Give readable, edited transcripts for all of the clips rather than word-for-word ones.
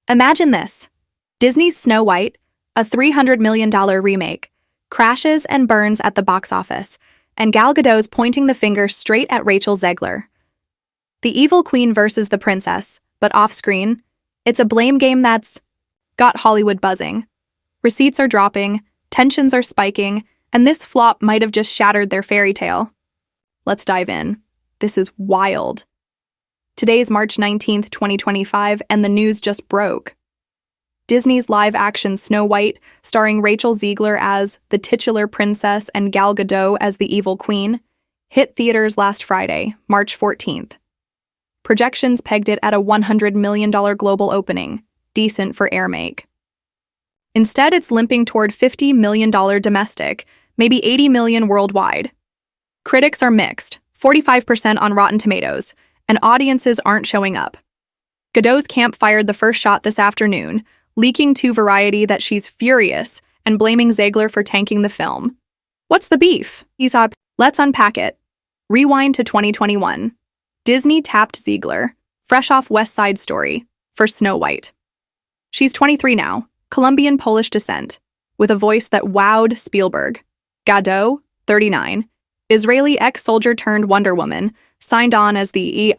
Imagine this. Disney's Snow White, a $300 million remake, crashes and burns at the box office, and Gal Gadot's pointing the finger straight at Rachel Zegler. The evil queen versus the princess, but off-screen, it's a blame game that's got Hollywood buzzing. Receipts are dropping, tensions are spiking, and this flop might have just shattered their fairy tale. Let's dive in. This is wild. Today is March 19th, 2025, and the news just broke. Disney's live-action Snow White, starring Rachel Zegler as the titular princess and Gal Gadot as the evil queen, hit theaters last Friday, March 14th. Projections pegged it at a $100 million global opening, decent for air make. Instead, it's limping toward $50 million domestic, maybe $80 million worldwide. Critics are mixed, 45% on Rotten Tomatoes, and audiences aren't showing up. Gadot's camp fired the first shot this afternoon, leaking to Variety that she's furious and blaming Zegler for tanking the film. What's the beef? Let's unpack it. Rewind to 2021. Disney tapped Zegler, fresh off West Side Story, for Snow White. She's 23 now, Colombian-Polish descent, with a voice that wowed Spielberg. Gadot, 39, Israeli ex-soldier turned Wonder Woman, signed on as the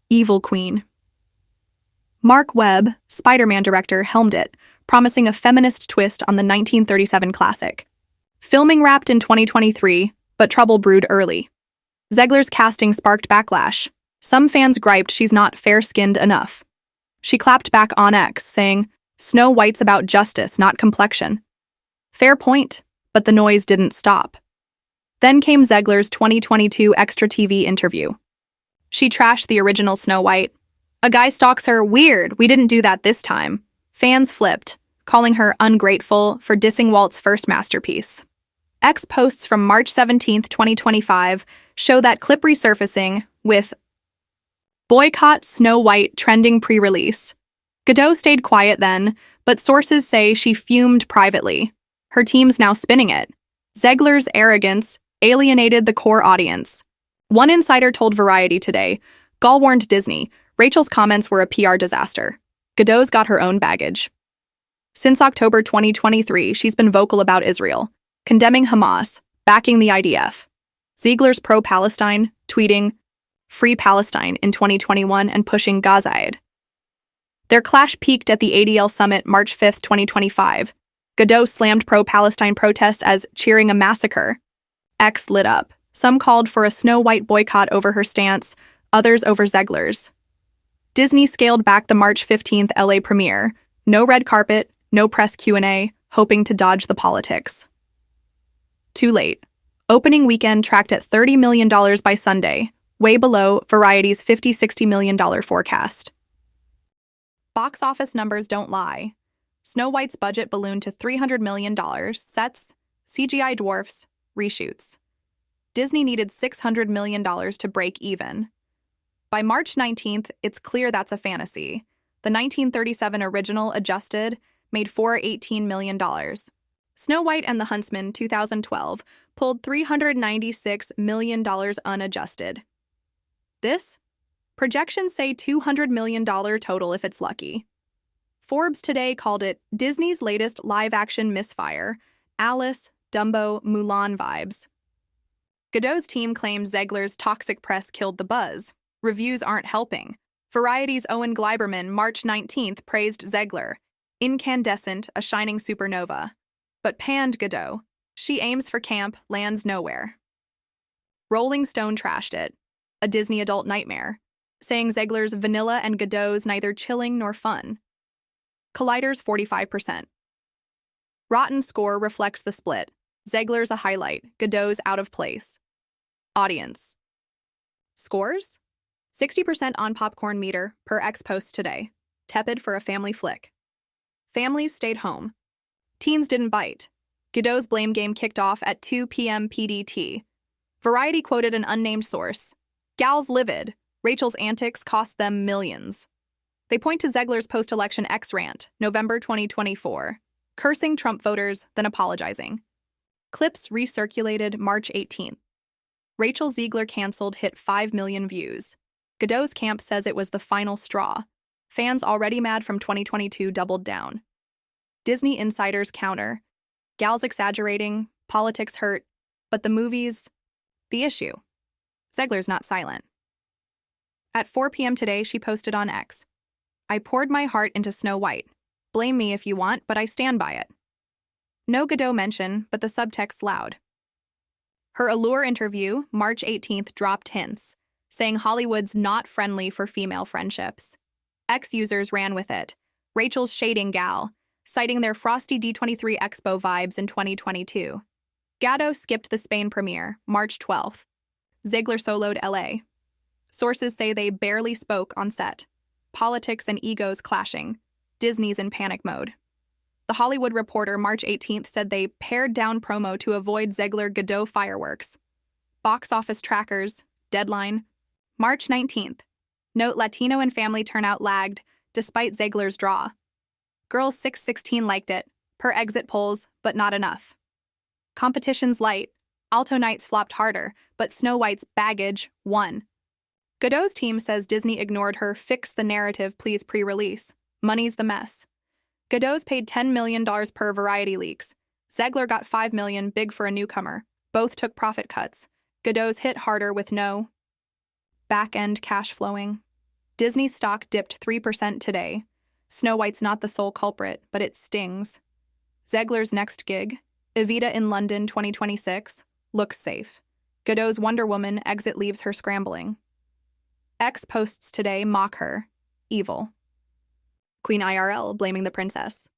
evil queen. Mark Webb, Spider-Man director, helmed it, promising a feminist twist on the 1937 classic. Filming wrapped in 2023, but trouble brewed early. Zegler's casting sparked backlash. Some fans griped she's not fair-skinned enough. She clapped back on X, saying, "Snow White's about justice, not complexion." Fair point, but the noise didn't stop. Then came Zegler's 2022 Extra TV interview. She trashed the original Snow White. A guy stalks her, weird, we didn't do that this time. Fans flipped, calling her ungrateful for dissing Walt's first masterpiece. X posts from March 17, 2025, show that clip resurfacing with "Boycott Snow White" trending pre-release. Gadot stayed quiet then, but sources say she fumed privately. Her team's now spinning it. Zegler's arrogance alienated the core audience. One insider told Variety today, Gall warned Disney, Rachel's comments were a PR disaster. Gadot's got her own baggage. Since October 2023, she's been vocal about Israel, condemning Hamas, backing the IDF. Zegler's pro-Palestine, tweeting, "Free Palestine" in 2021 and pushing Gaza aid. Their clash peaked at the ADL summit March 5, 2025. Gadot slammed pro-Palestine protests as cheering a massacre. X lit up. Some called for a Snow White boycott over her stance, others over Zegler's. Disney scaled back the March 15th LA premiere. No red carpet, no press Q&A, hoping to dodge the politics. Too late. Opening weekend tracked at $30 million by Sunday, way below Variety's $50-60 million forecast. Box office numbers don't lie. Snow White's budget ballooned to $300 million, sets, CGI dwarfs, reshoots. Disney needed $600 million to break even. By March 19th, it's clear that's a fantasy. The 1937 original adjusted made $418 million. Snow White and the Huntsman 2012 pulled $396 million unadjusted. This? Projections say $200 million total if it's lucky. Forbes today called it Disney's latest live-action misfire, Alice, Dumbo, Mulan vibes. Gadot's team claims Zegler's toxic press killed the buzz. Reviews aren't helping. Variety's Owen Gleiberman March 19th praised Zegler, incandescent, a shining supernova, but panned Gadot. She aims for camp, lands nowhere. Rolling Stone trashed it, a Disney adult nightmare, saying Zegler's vanilla and Gadot's neither chilling nor fun. Collider's 45%. Rotten score reflects the split. Zegler's a highlight, Gadot's out of place. Audience. Scores? 60% on popcorn meter per X post today. Tepid for a family flick. Families stayed home. Teens didn't bite. Gadot's blame game kicked off at 2 p.m. PDT. Variety quoted an unnamed source. Gal's livid. Rachel's antics cost them millions. They point to Zegler's post-election X rant, November 2024, cursing Trump voters, then apologizing. Clips recirculated March 18th. Rachel Zegler canceled hit 5 million views. Gadot's camp says it was the final straw. Fans already mad from 2022 doubled down. Disney insiders counter. Gals exaggerating, politics hurt, but the movies, the issue. Zegler's not silent. At 4 p.m. today, she posted on X, "I poured my heart into Snow White. Blame me if you want, but I stand by it." No Gadot mention, but the subtext's loud. Her Allure interview, March 18th, dropped hints, saying Hollywood's not friendly for female friendships. X users ran with it. Rachel's shading gal, citing their frosty D23 Expo vibes in 2022. Gadot skipped the Spain premiere, March 12th. Zegler soloed LA. Sources say they barely spoke on set. Politics and egos clashing. Disney's in panic mode. The Hollywood Reporter, March 18th, said they pared down promo to avoid Zegler-Gadot fireworks. Box office trackers, deadline, March 19th. Note Latino and family turnout lagged, despite Zegler's draw. Girls 616 liked it, per exit polls, but not enough. Competition's light. Alto Nights flopped harder, but Snow White's baggage won. Gadot's team says Disney ignored her fix the narrative please pre-release. Money's the mess. Gadot's paid $10 million per Variety leaks. Zegler got $5 million, big for a newcomer. Both took profit cuts. Gadot's hit harder with no back-end cash flowing. Disney stock dipped 3% today. Snow White's not the sole culprit, but it stings. Zegler's next gig, Evita in London 2026, looks safe. Gadot's Wonder Woman exit leaves her scrambling. X posts today mock her. Evil. Queen IRL blaming the princess.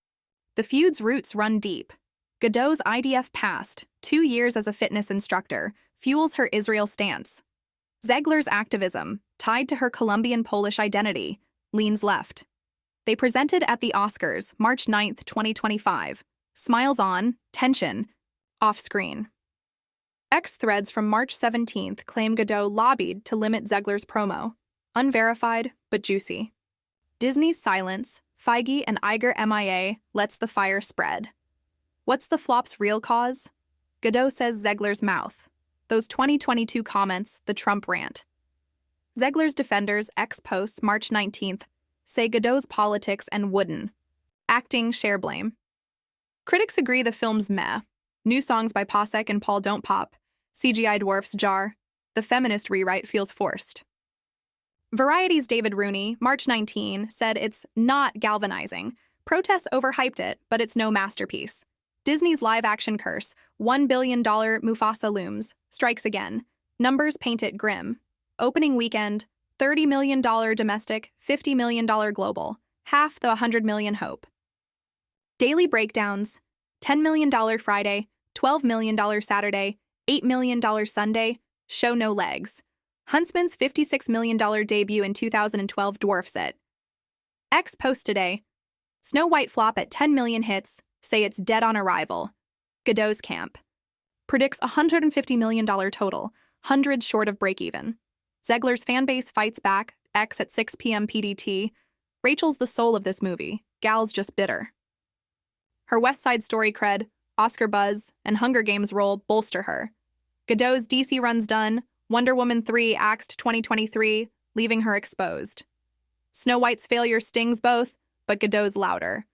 The feud's roots run deep. Gadot's IDF past, 2 years as a fitness instructor, fuels her Israel stance. Zegler's activism, tied to her Colombian-Polish identity, leans left. They presented at the Oscars, March 9th, 2025. Smiles on, tension, off-screen. X threads from March 17th claim Gadot lobbied to limit Zegler's promo. Unverified, but juicy. Disney's silence, Feige and Iger MIA, lets the fire spread. What's the flop's real cause? Gadot says Zegler's mouth. Those 2022 comments, the Trump rant. Zegler's defenders, X posts, March 19th, say Gadot's politics and wooden. Acting share blame. Critics agree the film's meh. New songs by Pasek and Paul don't pop. CGI dwarfs jar. The feminist rewrite feels forced. Variety's David Rooney, March 19, said it's not galvanizing. Protests overhyped it, but it's no masterpiece. Disney's live-action curse, $1 billion Mufasa looms, strikes again. Numbers paint it grim. Opening weekend, $30 million domestic, $50 million global, half the $100 million hope. Daily breakdowns, $10 million Friday, $12 million Saturday, $8 million Sunday, show no legs. Huntsman's $56 million debut in 2012 dwarfs it. X post today, Snow White flop at 10 million hits, say it's dead on arrival. Gadot's camp predicts $150 million total, hundreds short of break-even. Zegler's fanbase fights back, X at 6 p.m. PDT. Rachel's the soul of this movie, gal's just bitter. Her West Side Story cred, Oscar buzz, and Hunger Games role bolster her. Gadot's DC run's done, Wonder Woman 3 axed 2023, leaving her exposed. Snow White's failure stings both, but Gadot's louder.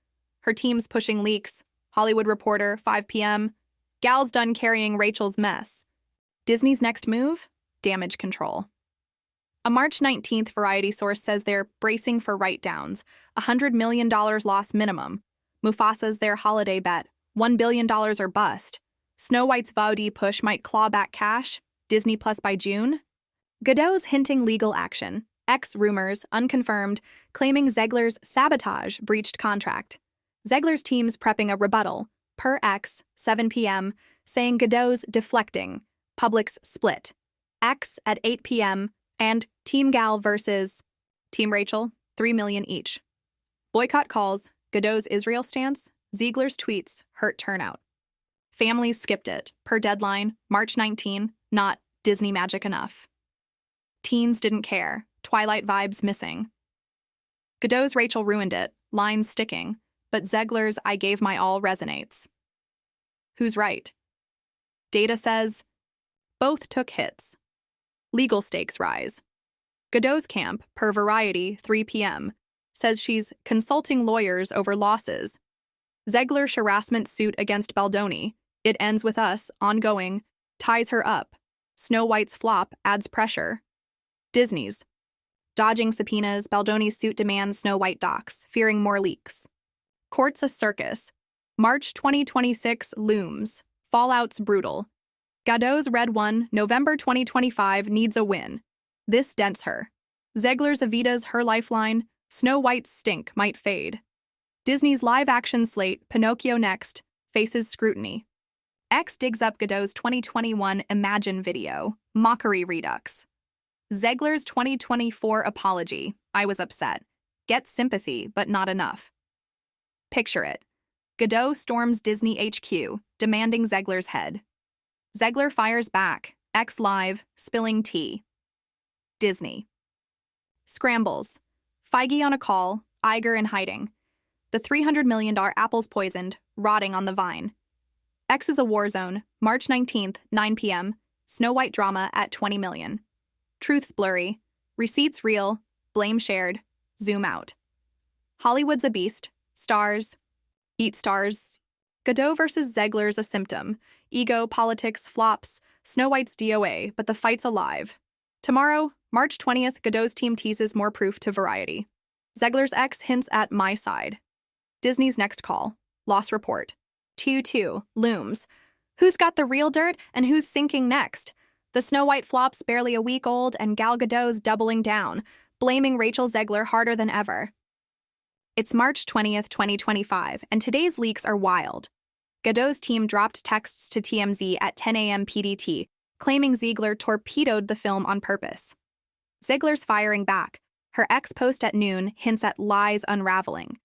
Her team's pushing leaks, Hollywood Reporter, 5 p.m. Gal's done carrying Rachel's mess. Disney's next move? Damage control. A March 19th Variety source says they're bracing for write-downs, $100 million loss minimum. Mufasa's their holiday bet, $1 billion or bust. Snow White's VOD push might claw back cash, Disney Plus by June. Gadot's hinting legal action, X rumors, unconfirmed, claiming Zegler's sabotage breached contract. Zegler's team's prepping a rebuttal, per X, 7 p.m., saying Gadot's deflecting, public's split. X at 8 p.m., and Team Gal versus Team Rachel, $3 million each. Boycott calls, Gadot's Israel stance, Zegler's tweets hurt turnout. Families skipped it, per deadline, March 19, not Disney magic enough. Teens didn't care, Twilight vibes missing. Gadot's Rachel ruined it, lines sticking, but Zegler's I gave my all resonates. Who's right? Data says both took hits. Legal stakes rise. Gadot's camp, per Variety, 3 p.m., says she's consulting lawyers over losses. Zegler's harassment suit against Baldoni, It Ends With Us, ongoing, ties her up. Snow White's flop adds pressure. Disney's dodging subpoenas, Baldoni's suit demands Snow White docs, fearing more leaks. Courts a circus. March 2026 looms. Fallout's brutal. Gadot's Red One, November 2025, needs a win. This dents her. Zegler's Evita's her lifeline. Snow White's stink might fade. Disney's live-action slate, Pinocchio Next, faces scrutiny. X digs up Gadot's 2021 Imagine video, mockery redux. Zegler's 2024 apology, I was upset, gets sympathy, but not enough. Picture it. Gadot storms Disney HQ, demanding Zegler's head. Zegler fires back, X live, spilling tea. Disney. Scrambles. Feige on a call, Iger in hiding. The $300 million apple's poisoned, rotting on the vine. X is a war zone, March 19th, 9 p.m., Snow White drama at 20 million. Truth's blurry, receipts real, blame shared, zoom out. Hollywood's a beast, stars, eat stars. Gadot versus Zegler's a symptom, ego, politics, flops, Snow White's DOA, but the fight's alive. Tomorrow, March 20th, Gadot's team teases more proof to Variety. Zegler's ex hints at my side. Disney's next call, loss report. 2-2, looms. Who's got the real dirt and who's sinking next? The Snow White flop's barely a week old and Gal Gadot's doubling down, blaming Rachel Zegler harder than ever. It's March 20th, 2025, and today's leaks are wild. Gadot's team dropped texts to TMZ at 10 a.m. PDT, claiming Zegler torpedoed the film on purpose. Zegler's firing back. Her ex-post at noon hints at lies unraveling.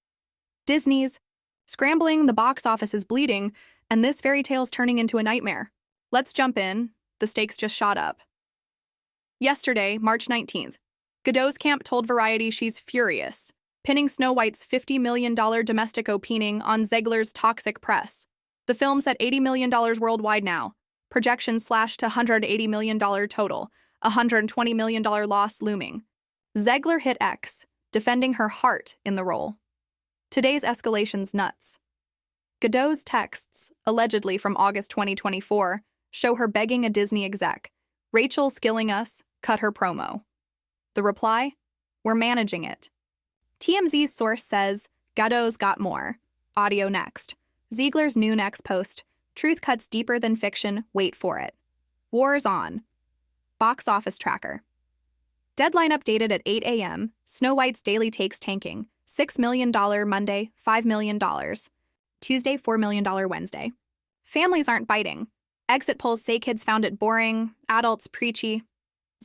Disney's scrambling, the box office is bleeding, and this fairy tale's turning into a nightmare. Let's jump in. The stakes just shot up. Yesterday, March 19th, Gadot's camp told Variety she's furious, pinning Snow White's $50 million domestic opening on Zegler's toxic press. The film's at $80 million worldwide now. Projections slashed to $180 million total, $120 million loss looming. Zegler hit X, defending her heart in the role. Today's escalation's nuts. Gadot's texts, allegedly from August 2024, show her begging a Disney exec, Rachel's killing us, cut her promo. The reply? We're managing it. TMZ's source says, Gadot's got more. Audio next. Ziegler's noon X post, truth cuts deeper than fiction, wait for it. War's on. Box office tracker. Deadline updated at 8 a.m., Snow White's daily takes tanking, $6 million Monday, $5 million. Tuesday, $4 million Wednesday. Families aren't biting. Exit polls say kids found it boring, adults preachy.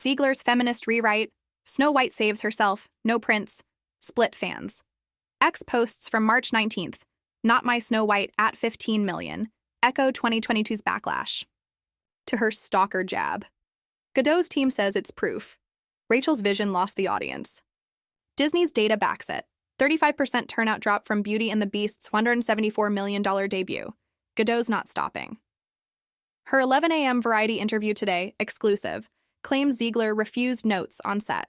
Ziegler's feminist rewrite, Snow White saves herself, no prince, split fans. X posts from March 19th, not my Snow White at 15 million, echo 2022's backlash. To her stalker jab. Gadot's team says it's proof. Rachel's vision lost the audience. Disney's data backs it. 35% turnout drop from Beauty and the Beast's $174 million debut. Gadot's not stopping. Her 11 a.m. Variety interview today, exclusive, claims Zegler refused notes on set.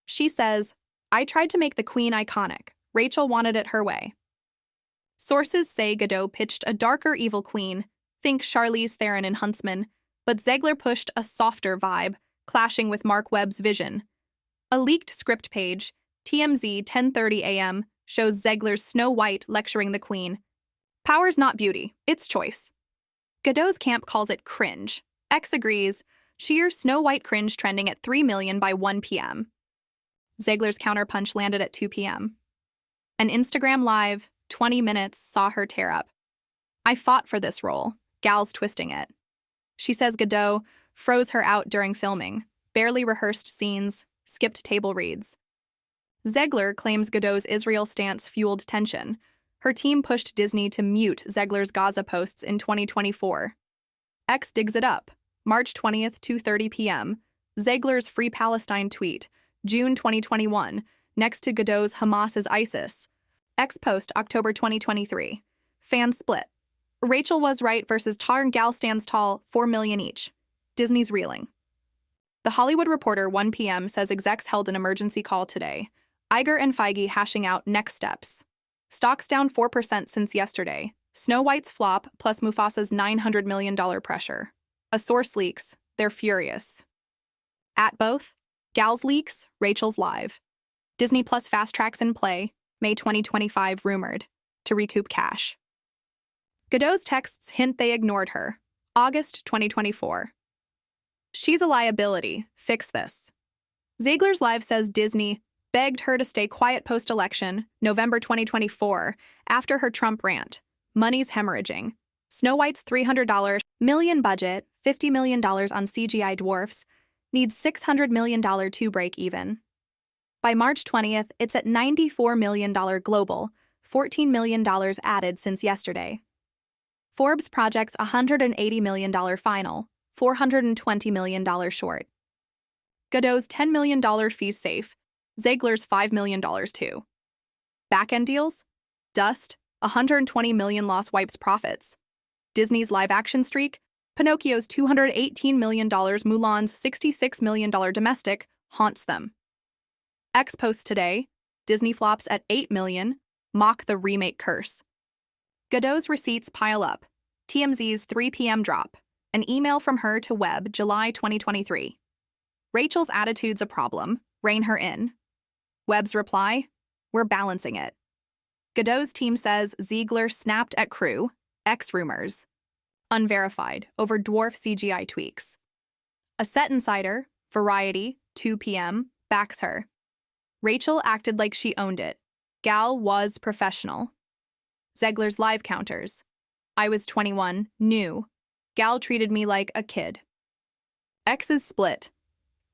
She says, I tried to make the queen iconic. Rachel wanted it her way. Sources say Gadot pitched a darker evil queen, think Charlize Theron in Huntsman, but Zegler pushed a softer vibe, clashing with Mark Webb's vision. A leaked script page, TMZ 10:30 a.m., shows Zegler's Snow White lecturing the queen. Power's not beauty, it's choice. Gadot's camp calls it cringe. X agrees. Sheer Snow White cringe trending at 3 million by 1 p.m. Zegler's counterpunch landed at 2 p.m. An Instagram Live, 20 minutes, saw her tear up. I fought for this role. Gal's twisting it. She says Gadot froze her out during filming, barely rehearsed scenes, skipped table reads. Zegler claims Gadot's Israel stance fueled tension. Her team pushed Disney to mute Zegler's Gaza posts in 2024. X digs it up. March 20th, 2:30 p.m. Zegler's Free Palestine tweet, June 2021, next to Gadot's Hamas is ISIS. X post, October 2023. Fans split. Rachel was right versus Tar and Gal stands tall, 4 million each. Disney's reeling. The Hollywood Reporter, 1 p.m., says execs held an emergency call today. Iger and Feige hashing out next steps. Stocks down 4% since yesterday. Snow White's flop plus Mufasa's $900 million pressure. A source leaks. They're furious. At both, Gal's leaks, Rachel's live. Disney Plus fast tracks in play, May 2025 rumored, to recoup cash. Gadot's texts hint they ignored her, August 2024. She's a liability, fix this. Zegler's live says Disney begged her to stay quiet post-election, November 2024, after her Trump rant. Money's hemorrhaging. Snow White's $300 million budget, $50 million on CGI dwarfs, needs $600 million to break even. By March 20th, it's at $94 million global, $14 million added since yesterday. Forbes projects $180 million final, $420 million short. Gadot's $10 million fee safe, Zegler's $5 million too. Back-end deals? Dust, $120 million loss wipes profits. Disney's live-action streak? Pinocchio's $218 million, Mulan's $66 million domestic, haunts them. X posts today, Disney flops at $8 million, mock the remake curse. Gadot's receipts pile up. TMZ's 3 p.m. drop. An email from her to Webb, July 2023. Rachel's attitude's a problem. Rein her in. Webb's reply, we're balancing it. Gadot's team says Zegler snapped at crew, X rumors. Unverified, over dwarf CGI tweaks. A set insider, Variety, 2 p.m., backs her. Rachel acted like she owned it. Gal was professional. Zegler's live counters. I was 21, new. Gal treated me like a kid. X's split.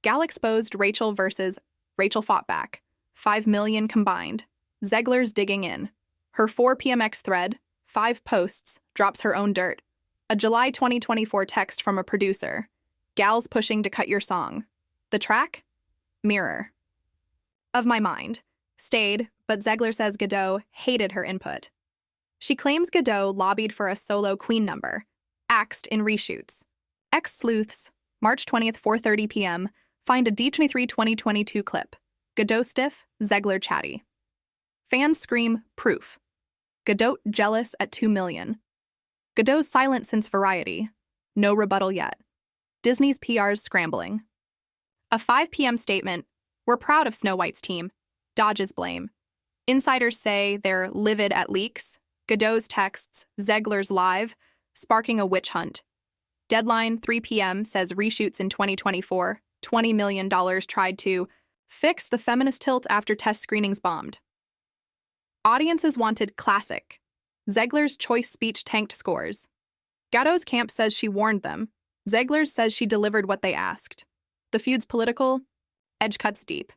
Gal exposed Rachel versus Rachel fought back. 5 million combined. Zegler's digging in. Her 4 p.m. X thread, 5 posts, drops her own dirt. A July 2024 text from a producer. Gal's pushing to cut your song. The track? Mirror. Of my mind. Stayed, but Zegler says Gadot hated her input. She claims Gadot lobbied for a solo Queen number, axed in reshoots. X-Sleuths, March 20th, 4:30 p.m., find a D23 2022 clip. Gadot stiff, Zegler chatty. Fans scream, proof. Gadot jealous at 2 million. Gadot's silent since Variety. No rebuttal yet. Disney's PR's scrambling. A 5 p.m. statement, we're proud of Snow White's team. Dodges blame. Insiders say they're livid at leaks. Gadot's texts, Zegler's live, sparking a witch hunt. Deadline, 3 p.m., says reshoots in 2024, $20 million tried to fix the feminist tilt after test screenings bombed. Audiences wanted classic. Zegler's choice speech tanked scores. Gadot's camp says she warned them. Zegler's says she delivered what they asked. The feud's political, edge cuts deep.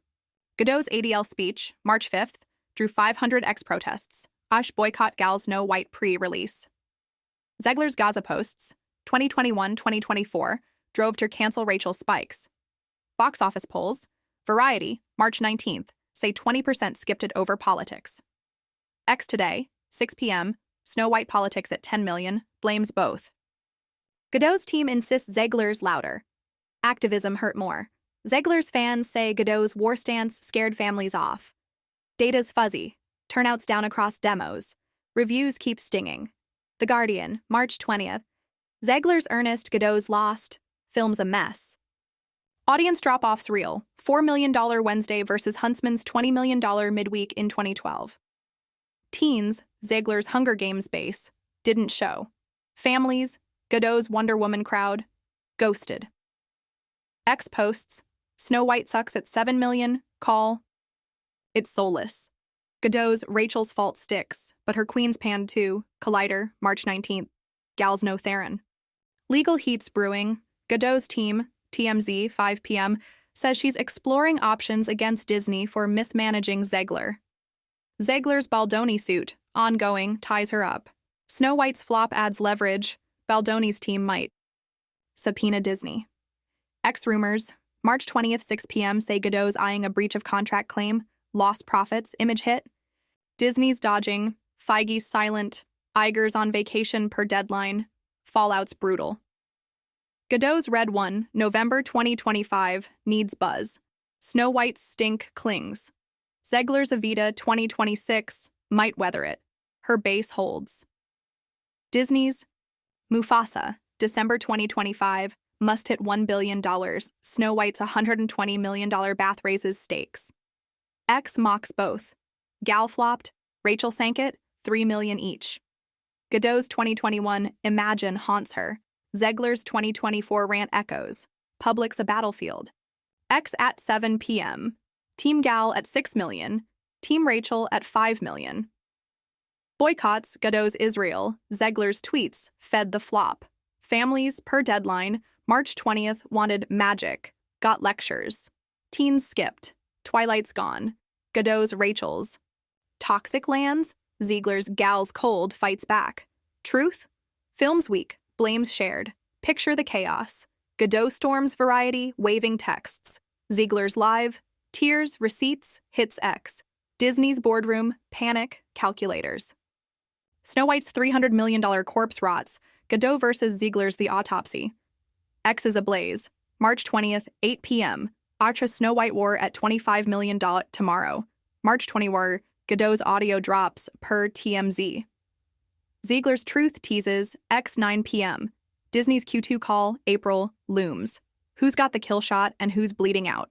Gadot's ADL speech, March 5th, drew 500 ex-protests. Osh boycott Gal's No White pre-release. Zegler's Gaza posts, 2021-2024, drove to cancel Rachel spikes. Box office polls, Variety, March 19th, say 20% skipped it over politics. X Today, 6 p.m., Snow White politics at 10 million, blames both. Gadot's team insists Zegler's louder. Activism hurt more. Zegler's fans say Gadot's war stance scared families off. Data's fuzzy. Turnouts down across demos. Reviews keep stinging. The Guardian, March 20th. Zegler's earnest, Gadot's lost. Film's a mess. Audience drop-off's real. $4 million Wednesday versus Huntsman's $20 million midweek in 2012. Teens, Zegler's Hunger Games base, didn't show. Families, Gadot's Wonder Woman crowd, ghosted. X posts, Snow White sucks at 7 million, call. It's soulless. Gadot's Rachel's fault sticks, but her queen's panned too. Collider, March 19th. Gal's no Theron. Legal heat's brewing. Gadot's team, TMZ, 5 p.m., says she's exploring options against Disney for mismanaging Zegler. Zegler's Baldoni suit, ongoing, ties her up. Snow White's flop adds leverage. Baldoni's team might. Subpoena Disney. X rumors, March 20th, 6 p.m., say Gadot's eyeing a breach of contract claim. Lost profits, image hit. Disney's dodging. Feige's silent. Iger's on vacation per deadline. Fallout's brutal. Gadot's Red One, November 2025, needs buzz. Snow White's stink clings. Zegler's Evita 2026 might weather it. Her base holds. Disney's Mufasa, December 2025, must hit $1 billion. Snow White's $120 million bath raises stakes. X mocks both. Gal flopped, Rachel sank it, $3 million each. Gadot's 2021 Imagine haunts her. Zegler's 2024 rant echoes. Public's a battlefield. X at 7 p.m. Team Gal at $6 million. Team Rachel at $5 million. Boycotts, Gadot's Israel. Zegler's tweets fed the flop. Families, per deadline, March 20th wanted magic. Got lectures. Teens skipped. Twilight's gone. Gadot's Rachel's. Toxic lands, Zegler's Gal's Cold fights back. Truth? Films Week, blames shared. Picture the chaos. Gadot storms variety, waving texts. Zegler's live, tears, receipts, hits X. Disney's boardroom, panic, calculators. Snow White's $300 million corpse rots. Gadot versus Zegler's The Autopsy. X is ablaze. March 20th, 8 p.m. Artra Snow White War at $25 million tomorrow. March 24th, Gadot's audio drops per TMZ. Zegler's Truth teases X 9 p.m. Disney's Q2 call, April, looms. Who's got the kill shot and who's bleeding out?